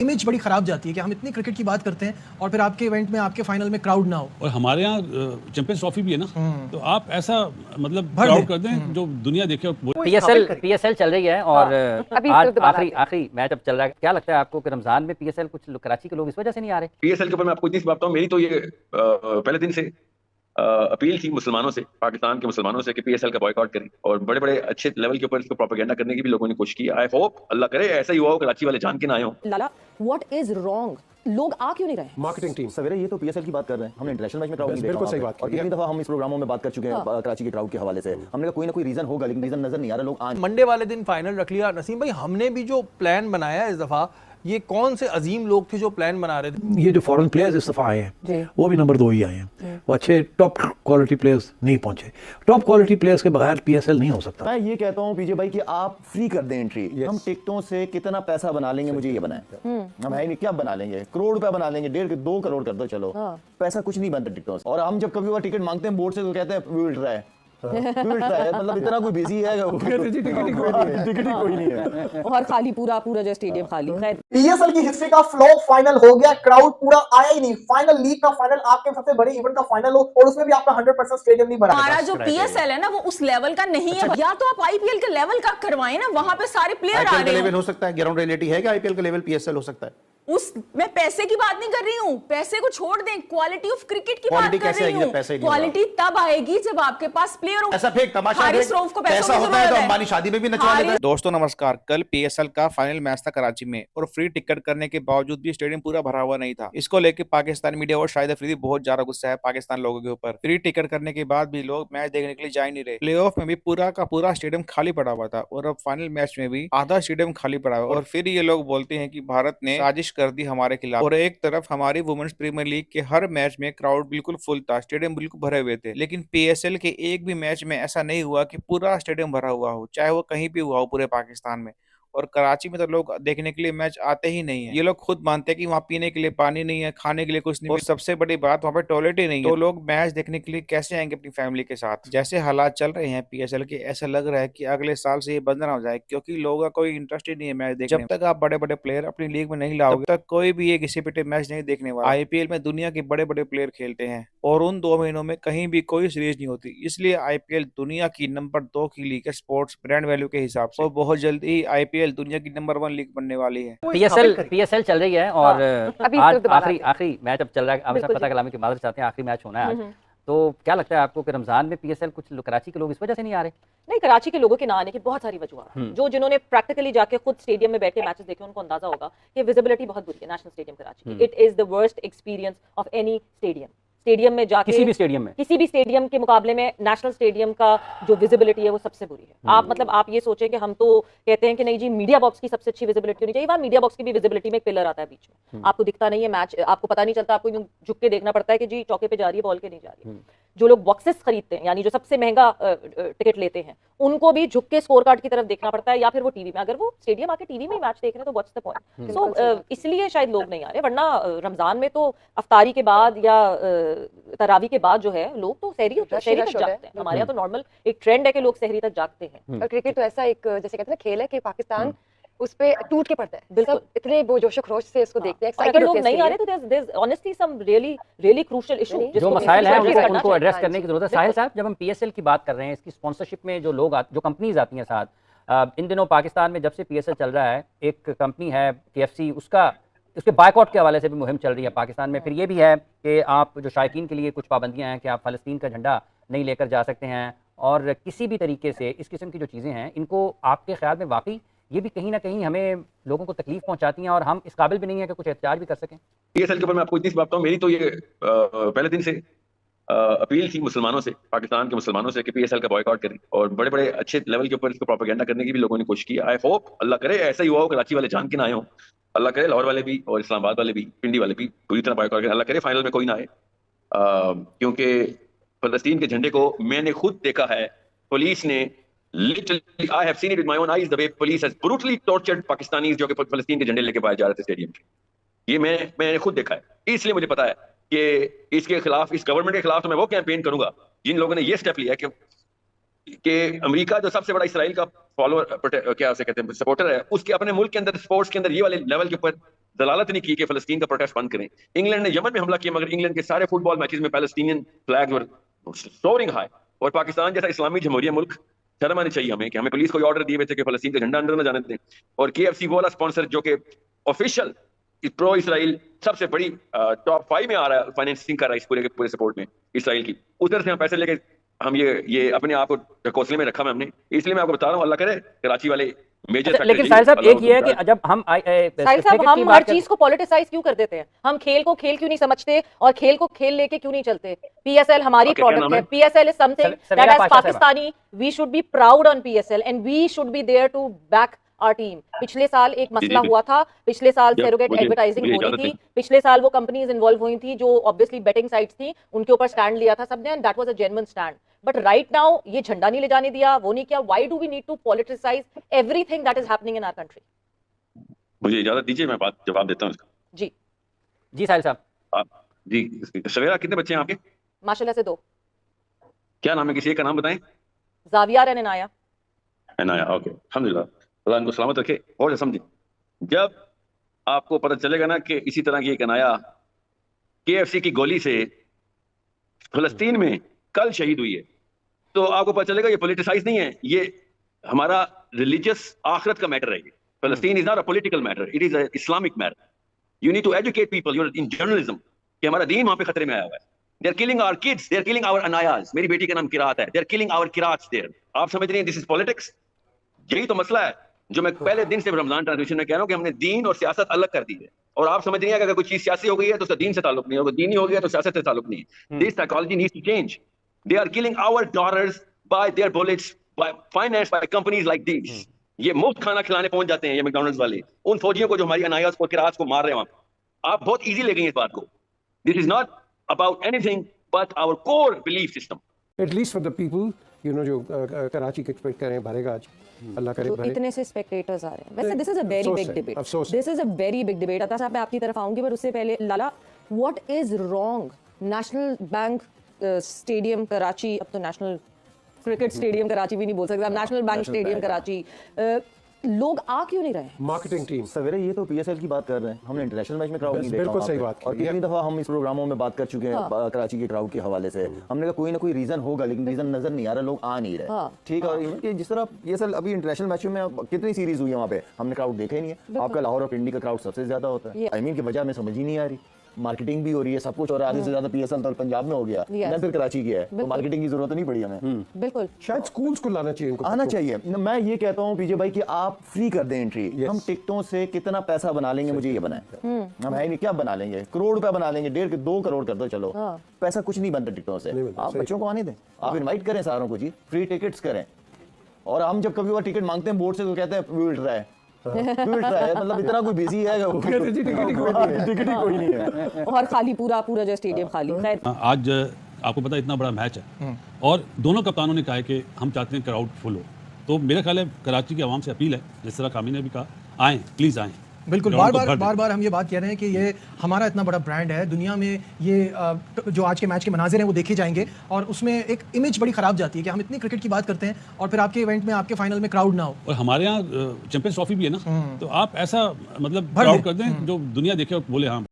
Image बड़ी खराब जाती है कि हम इतनी क्रिकेट की बात करते हैं और फिर आपके इवेंट में, आपके फाइनल में क्राउड ना हो। और हमारे यहाँ चैंपियंस ट्रॉफी भी है ना, तो आप ऐसा मतलब क्राउड कर दें जो दुनिया देखे। पीएसएल चल रही है और आज आखिरी मैच अब चल रहा है। क्या लगता है आपको कि रमजान में पीएसएल कुछ कराची के लोग इस वजह से नहीं आ रहे? पीएसएल के ऊपर मैं आपको इतनी सी बात बताऊं, मेरी तो ये पहले दिन से अपील थी मुसलमानों से, पाकिस्तान के मुसलमानों से, कि पीएसएल का बॉयकॉट करें, और बड़े बड़े अच्छे लेवल के ऊपर इसको प्रोपेगेंडा करने की भी लोगों ने कोशिश की। आई होप अल्लाह करे ऐसा ही हुआ हो, कराची वाले जान के ना आए हो। लाला, व्हाट इज रॉन्ग? लोग आ क्यों नहीं रहे? Marketing team. सवेरे ये तो पीएसएल की बात कर रहे हैं, हमने इंटरनेशनल मैच में क्राउड नहीं देखा। बिल्कुल सही बात। और कितनी दफा हम इस प्रोग्रामों में बात कर चुके हैं कराची के क्राउड के हवाले से। हमने कहा कोई ना कोई रीजन होगा, लेकिन रीजन नजर नहीं आ रहा। लोग आज मंडे वाले दिन फाइनल रख लिया। नसीम भाई, हमने भी जो प्लान बनाया इस दफा, ये कौन से अजीम लोग थे जो प्लान बना रहे थे? ये जो फॉरेन प्लेयर्स इस दफा आए हैं वो भी नंबर 2 ही आए हैं। वो अच्छे टॉप क्वालिटी प्लेयर्स नहीं पहुंचे। टॉप क्वालिटी प्लेयर्स के बगैर पीएसएल नहीं हो सकता। मैं ये कहता हूँ पीजे भाई कि आप फ्री कर दें एंट्री। हम टिकटों से कितना पैसा बना लेंगे, मुझे ये बनाए। हम है नहीं, क्या बना लेंगे? करोड़ रुपया बना लेंगे, 1.5 करोड़ कर दो, चलो। पैसा कुछ नहीं बनता टिकटों से। और हम जब कभी वो टिकट मांगते हैं बोर्ड से तो कहते हैं वी विल ट्राई। मतलब इतना कोई बिजी है, टिकट ही कोई नहीं है, और खाली पूरा जो स्टेडियम खाली। पीएसएल की हिस्ट्री का फ्लॉप फाइनल हो गया, क्राउड पूरा आया ही नहीं। फाइनल लीग का फाइनल, आपके सबसे बड़े इवेंट का फाइनल हो और उसमें भी आपका 100% स्टेडियम नहीं भरा। हमारा जो पीएसएल है ना, वो उस लेवल का नहीं है। या तो आप आईपीएल के लेवल का करवाएं ना, वहां पे सारे प्लेयर आ रहे हैं। हो सकता है ग्राउंड रियलिटी है कि आईपीएल का लेवल पीएसएल हो सकता है। मैं पैसे की बात नहीं कर रही हूँ, पैसे को छोड़ दें, क्वालिटी ऑफ क्रिकेट की बात कर रही हूँ। क्वालिटी तब आएगी जब आपके पास प्लेयर हो। ऐसा फेक तमाशा पैसा होता है तो अंबानी शादी में भी नचवा लेता है। दोस्तों नमस्कार, कल पीएसएल का फाइनल मैच था कराची में और फ्री टिकट करने के बावजूद भी स्टेडियम पूरा भरा हुआ नहीं था। इसको लेकर पाकिस्तान मीडिया और शाहिद अफरीदी बहुत ज्यादा गुस्सा है पाकिस्तान लोगों के ऊपर। फ्री टिकट करने के बाद भी लोग मैच देखने के लिए जा नहीं रहे। प्ले ऑफ में भी पूरा का पूरा स्टेडियम खाली पड़ा हुआ था और अब फाइनल मैच में भी आधा स्टेडियम खाली पड़ा हुआ। और फिर ये लोग बोलते हैं कि भारत ने साजिश कर दी हमारे खिलाफ। और एक तरफ हमारी वुमेन्स प्रीमियर लीग के हर मैच में क्राउड बिल्कुल फुल था, स्टेडियम बिल्कुल भरे हुए थे। लेकिन पीएसएल के एक भी मैच में ऐसा नहीं हुआ कि पूरा स्टेडियम भरा हुआ हो, चाहे वो कहीं भी हुआ हो पूरे पाकिस्तान में। और कराची में तो लोग देखने के लिए मैच आते ही नहीं है। ये लोग खुद मानते हैं कि वहाँ पीने के लिए पानी नहीं है, खाने के लिए कुछ नहीं, और सबसे बड़ी बात वहाँ पे टॉयलेट ही नहीं है। तो लोग मैच देखने के लिए कैसे आएंगे अपनी फैमिली के साथ? जैसे हालात चल रहे हैं पीएसएल के, ऐसा लग रहा है कि अगले साल से ये बंद ना हो जाए, क्योंकि लोगों का कोई इंटरेस्ट ही नहीं है मैच देखने। जब तक आप बड़े बड़े प्लेयर अपनी लीग में नहीं लाओगे, तब तक कोई भी ये घिसे पिटे मैच नहीं देखने वाला। आईपीएल में दुनिया के बड़े बड़े प्लेयर खेलते हैं और उन 2 महीनों में कहीं भी कोई सीरीज नहीं होती। इसलिए आईपीएल दुनिया की नंबर 2 की लीग है स्पोर्ट्स ब्रांड वैल्यू के हिसाब से, और बहुत जल्दी ही आईपीएल दुनिया की नंबर 1 लीग बनने वाली है। पीएसएल चल रही है और आज आखिरी मैच अब चल रहा है। आप पता कलामी की माजरत चाहते हैं, आखिरी मैच होना है आज। तो क्या लगता है आपको कि रमजान में पीएसएल कुछ कराची के लोग इस वजह से नहीं आ रहे? नहीं, कराची के लोगों के ना आने की बहुत सारी वजह। जो जिन्होंने प्रैक्टिकली जाके खुद स्टेडियम में बैठ के मैचेस देखे, उनको अंदाजा होगा कि विजिबिलिटी बहुत बुरी है नेशनल स्टेडियम कराची की। It is the worst experience of any stadium. Stadium में जाके किसी भी स्टेडियम के मुकाबले में नेशनल स्टेडियम का जो विजिबिलिटी है वो सबसे बुरी है। आप ये सोचें कि हम तो कहते हैं कि नहीं जी मीडिया बॉक्स की सबसे अच्छी विजिबिलिटी होनी चाहिए। वहाँ मीडिया बॉक्स की भी विजिबिलिटी में एक पिलर आता है बीच में, आपको दिखता नहीं है मैच, आपको पता नहीं चलता, आपको झुक के देखना पड़ता है कि जी चौके पे जा रही है बॉल के नहीं जा रही है। जो लोग बॉक्सेस खरीदते हैं, यानी जो सबसे महंगा टिकट लेते हैं, उनको भी झुक के स्कोर कार्ड की तरफ देखना पड़ता है, या फिर वो टीवी में, अगर वो स्टेडियम आके टीवी में मैच देख रहे हैं तो व्हाट्स द पॉइंट। सो इसलिए शायद लोग नहीं आ रहे, वरना रमजान में तो अफ्तारी के बाद या तरावी के बाद जो है लोग तो सहरी तक जागते हैं। हमारे यहाँ तो नॉर्मल एक ट्रेंड है कि लोग सहरी तक जागते हैं। और क्रिकेट तो ऐसा एक जैसे कहते हैं ना खेल है कि पाकिस्तान उस पे टूट के पड़ता है। सब इतने वो जोश खरोश से इसको देखते हैं। अगर लोग नहीं आ रहे तो there is honestly some really crucial issue जो मसाइल है उनको एड्रेस करने की जरूरत है। साहिल साहब, जब हम पीएसएल की बात कर रहे हैं, इसकी स्पॉन्सरशिप में जो लोग जो कंपनीज आती हैं साथ, इन दिनों पाकिस्तान में जब से पीएसएल चल रहा है, एक कंपनी है केएफसी, उसके बायकॉट के हवाले से भी मुहिम चल रही है पाकिस्तान में। फिर ये भी है कि आप जो शायकीन के लिए कुछ पाबंदियां हैं कि आप फ़लस्तीन का झंडा नहीं लेकर जा सकते हैं, और किसी भी तरीके से इस किस्म की जो चीज़ें हैं, इनको आपके ख्याल में वाकई ये भी कहीं ना कहीं हमें लोगों को तकलीफ पहुंचाती हैं और हम इस काबिल भी नहीं है कि कुछ एहतजाज भी कर सकें? पीएसएल के ऊपर मैं आपको इतनी सी बात बताऊं, मेरी तो ये पहले दिन से अपील थी मुसलमानों से, पाकिस्तान के मुसलमानों से, कि पीएसएल का बॉयकॉट करें, और बड़े बड़े अच्छे लेवल के ऊपर इसको प्रोपेगेंडा करने की भी लोगों ने कोशिश की। आई होप अल्लाह करे ऐसा ही हुआ हो, कराची वाले जान के ना आए हो। अल्लाह करे लाहौर वाले भी और इस्लामाबाद वाले भी, पिंडी वाले भी पूरी तरह बॉयकॉट करें। अल्लाह करे फाइनल में कोई ना आए, क्योंकि फलस्तीन के झंडे को मैंने खुद देखा है। पुलिस ने literally, I have seen it with my own eyes, the way police has brutally tortured Pakistanis जो कि फलस्तीन के झंडे लेके बाहर जा रहे थे स्टेडियम के। ये मैंने खुद देखा है, इसलिए मुझे पता है कि इसके खिलाफ, इस गवर्नमेंट के खिलाफ तो मैं वो कैंपेन करूंगा जिन लोगों ने ये स्टेप लिया कि अमेरिका जो सबसे बड़ा इसराइल का फॉलोअर, क्या उसे कहते हैं, सपोर्टर है, उसके अपने मुल्क के अंदर स्पोर्ट्स के अंदर ये वाले लेवल के ऊपर दलालत नहीं की कि फलस्तीन का प्रोटेस्ट बंद करें। इंग्लैंड ने यमन में हमला किया, मगर इंग्लैंड के सारे फुटबॉल मैचेस में पैलेस्टीनियन फ्लैग्स वर सोअरिंग हाई। और पाकिस्तान जैसा इस्लामी जमहूरिया मुल्क, शर्म आनी चाहिए हमें कि हमें पुलिस को ऑर्डर दिए हुए थे कि फलस्तीन का झंडा अंदर न जाने दें। और KFC वो वाला स्पॉन्सर जो कि ऑफिशियल प्रो इसराइल सबसे बड़ी टॉप 5 में आ रहा है, फाइनेंसिंग कर रहा है इस पूरे के पूरे सपोर्ट में इसराइल की, उधर से हम पैसे लेके हम ये अपने आप को कोसले में रखा है हमने। इसलिए मैं आपको बता रहा हूँ, अल्लाह करे कराची वाले मेजर। लेकिन साहिल साहब एक ये है कि जब हम साहिल साहब हम हर चीज को पॉलिटिसाइज क्यों कर देते हैं? हम खेल को खेल क्यों नहीं समझते और खेल को खेल लेके क्यों नहीं चलते? PSL हमारी प्रोडक्ट है, PSL is something that as Pakistani we should be proud on PSL and we should be there to back our team. पिछले साल एक मसला हुआ था, पिछले साल सरोगेट एडवर्टाइजिंग हो रही थी, पिछले साल वो कंपनीज इन्वॉल्व हुई थी जो ऑब्वियसली बेटिंग साइट्स थी, उनके ऊपर स्टैंड लिया था सबने and that was a genuine stand. But right now ये झंडा नहीं ले जाने दिया, वो नहीं किया। Why do we need to politicise everything that is happening in our country? मुझे इजाजत दीजिए, मैं बात जवाब देता हूँ इसका। जी जी साहिल साहब। जी सवेरा, कितने बच्चे हैं आपके? माशाल्लाह से 2। क्या नाम है, किसी एक का नाम बताएं। जाविया और इनाया। इनाया, ओके, अल्हम्दुलिल्लाह, अल्लाह इनको सलामत रखे। और समझे, जब आपको पता चलेगा ना कि इसी तरह की एक इनाया KFC की गोली से फलस्तीन में कल शहीद हुई है, तो आपको पता चलेगा ये पॉलिटिसाइज नहीं है, ये हमारा रिलीजियस आखिरत का मैटर है। ये फलस्तीन is not a political matter, it is a Islamic matter. You need to educate people, you are in journalism, कि हमारा दीन वहां पे खतरे में आया हुआ है। They are killing our kids, they are killing our अनायाज। मेरी बेटी का नाम किरात है, they are killing our Kirats there. आप समझ रहे हैं दिस इज पॉलिटिक्स? यही तो मसला है जो मैं पहले दिन से रमजान ट्रांसमिशन में कह रहा हूं कि हमने दीन और सियासत अलग कर दी है। और आप समझ रही हैं कि अगर कोई चीज सियासी हो गई है तो उसका दीन से ताल्लुक नहीं है, अगर दीनी हो गया तो सियासत से ताल्लुक नहीं है। This psychology needs to change. They are killing our daughters by their bullets, by financed by companies like this. ये मुफ्त खाना खिलाने पहुंच जाते हैं ये मैकडॉनल्ड्स वाले उन फौजियों को जो हमारी अनायास को किरात को मार रहे हैं वहां। आप बहुत इजी ले गई इस बात को। This is not about anything but our core belief system. At least for the people you know, जो कराची के एक्सपेक्ट करें भरेगा आज, अल्लाह करे भरे। इतने से स्पेक्टेटर्स आ रहे हैं। वैसे this is a very big debate, this is a very big debate. Ata साहब मैं आपकी तरफ आऊंगी, पर उससे पहले Lala, what is wrong? National bank stadium Karachi, अब तो नेशनल क्रिकेट स्टेडियम कराची भी नहीं बोल सकते, अब नेशनल बैंक स्टेडियम कराची, लोग आ क्यों नहीं रहे? Marketing team. सवेरे ये तो PSL की बात कर रहे हैं, हमने इंटरनेशनल मैच में क्राउड नहीं देखा। बिल्कुल सही बात। और कितनी दफा हम इस प्रोग्रामों में बात कर चुके हैं कराची के क्राउड के हवाले से। हमने कहा कोई ना कोई रीजन होगा, लेकिन रीजन नजर नहीं आ रहा, लोग आ नहीं रहे। ठीक है, और जिस तरह PSL अभी इंटरनेशनल मैचों में कितनी सीरीज हुई है वहाँ पे, हमने क्राउड देखा ही नहीं है। आपका लाहौर और पिंडी का क्राउड सबसे ज्यादा होता है। आई मीन की वजह हमें समझ ही नहीं आ रही। मार्केटिंग भी हो रही है, सब कुछ हो रहा है, आधे से ज्यादा PSL तो पंजाब में हो गया, ना फिर कराची की है, तो मार्केटिंग की जरूरत नहीं पड़ी हमें। बिल्कुल, शायद स्कूल्स को लाना चाहिए, इनको आना चाहिए। मैं ये कहता हूँ पीजे भाई कि आप फ्री कर दें एंट्री। हम टिकटों से कितना पैसा बना लेंगे, मुझे ये बनाए। हम है नहीं, क्या बना लेंगे? करोड़ रुपया बना लेंगे, 1.5-2 करोड़ कर दो, चलो पैसा कुछ नहीं बनता टिकटों से। आप बच्चों को आने दें, आप इन्वाइट करें सारों को, जी फ्री टिकट्स करें। और हम जब कभी वो टिकट मांगते हैं बोर्ड से तो कहते हैं वी विल ट्राई। मतलब इतना कोई बिजी है, टिकट ही कोई नहीं है, और खाली पूरा जो स्टेडियम खाली। आज आपको पता है इतना बड़ा मैच है और दोनों कप्तानों ने कहा है कि हम चाहते हैं क्राउड फुल हो। तो मेरा ख्याल है कराची की आवाम से अपील है, जिस तरह कामी ने भी कहा, आएँ प्लीज़ आएँ। बिल्कुल, बार बार हम ये बात कह रहे हैं कि ये हमारा इतना बड़ा ब्रांड है, दुनिया में ये जो आज के मैच के मनाजिर हैं वो देखे जाएंगे और उसमें एक इमेज बड़ी ख़राब जाती है कि हम इतनी क्रिकेट की बात करते हैं और फिर आपके इवेंट में, आपके फाइनल में क्राउड ना हो। और हमारे यहाँ चैंपियंस ट्रॉफी भी है ना, तो आप ऐसा मतलब क्राउड कर दें जो दुनिया देखे और बोले हाँ